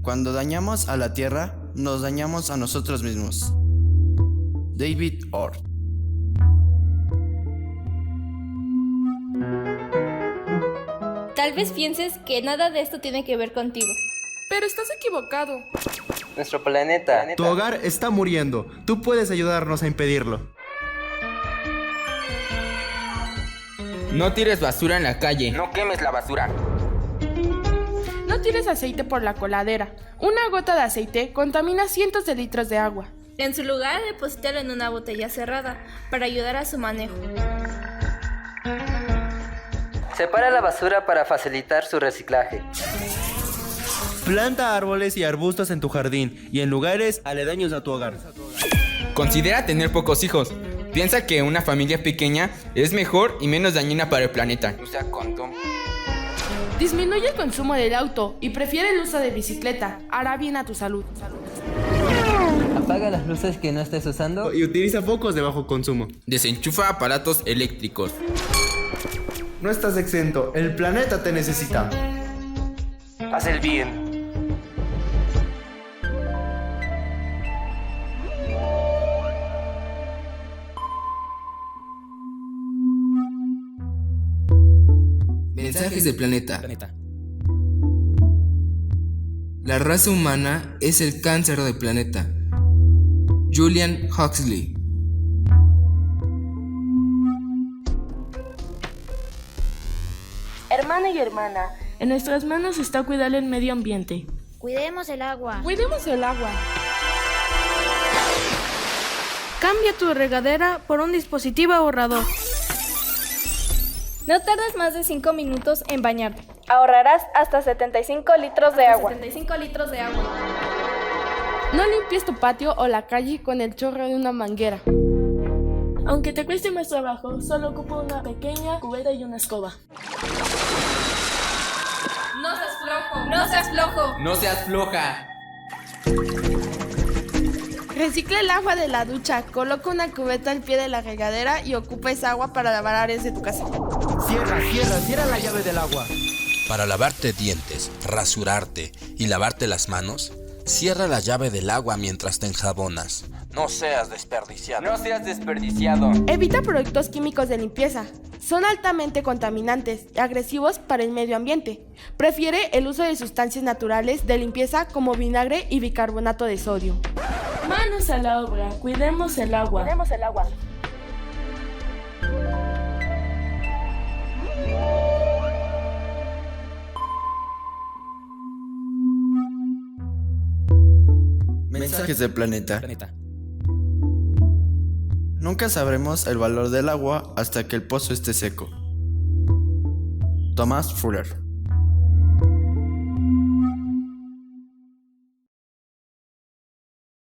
Cuando dañamos a la Tierra, nos dañamos a nosotros mismos. David Orr. Tal vez pienses que nada de esto tiene que ver contigo. Pero estás equivocado. Nuestro planeta. Tu hogar está muriendo. Tú puedes ayudarnos a impedirlo. No tires basura en la calle. No quemes la basura. No tires aceite por la coladera. Una gota de aceite contamina cientos de litros de agua. En su lugar, deposítalo en una botella cerrada para ayudar a su manejo. Separa la basura para facilitar su reciclaje. Planta árboles y arbustos en tu jardín y en lugares aledaños a tu hogar. Considera tener pocos hijos. Piensa que una familia pequeña es mejor y menos dañina para el planeta. Usa condón. Disminuye el consumo del auto y prefiere el uso de bicicleta. Hará bien a tu salud. Apaga las luces que no estés usando y utiliza focos de bajo consumo. Desenchufa aparatos eléctricos. No estás exento, el planeta te necesita. Haz el bien. Mensajes del planeta. La raza humana es el cáncer del planeta. Julian Huxley. Hermana y hermana, en nuestras manos está cuidar el medio ambiente. Cuidemos el agua. Cuidemos el agua. Cambia tu regadera por un dispositivo ahorrador. No tardas más de 5 minutos en bañarte. Ahorrarás hasta 75 litros de agua. No limpies tu patio o la calle con el chorro de una manguera. Aunque te cueste más trabajo, solo ocupa una pequeña cubeta y una escoba. No seas flojo. No seas flojo. No seas floja. Recicla el agua de la ducha, coloca una cubeta al pie de la regadera y ocupa esa agua para lavar áreas de tu casa. Cierra la llave del agua. Para lavarte dientes, rasurarte y lavarte las manos, cierra la llave del agua mientras te enjabonas. No seas desperdiciado. Evita productos químicos de limpieza. Son altamente contaminantes y agresivos para el medio ambiente. Prefiere el uso de sustancias naturales de limpieza como vinagre y bicarbonato de sodio. Manos a la obra, cuidemos el agua. Mensajes del planeta. Nunca sabremos el valor del agua hasta que el pozo esté seco. Thomas Fuller.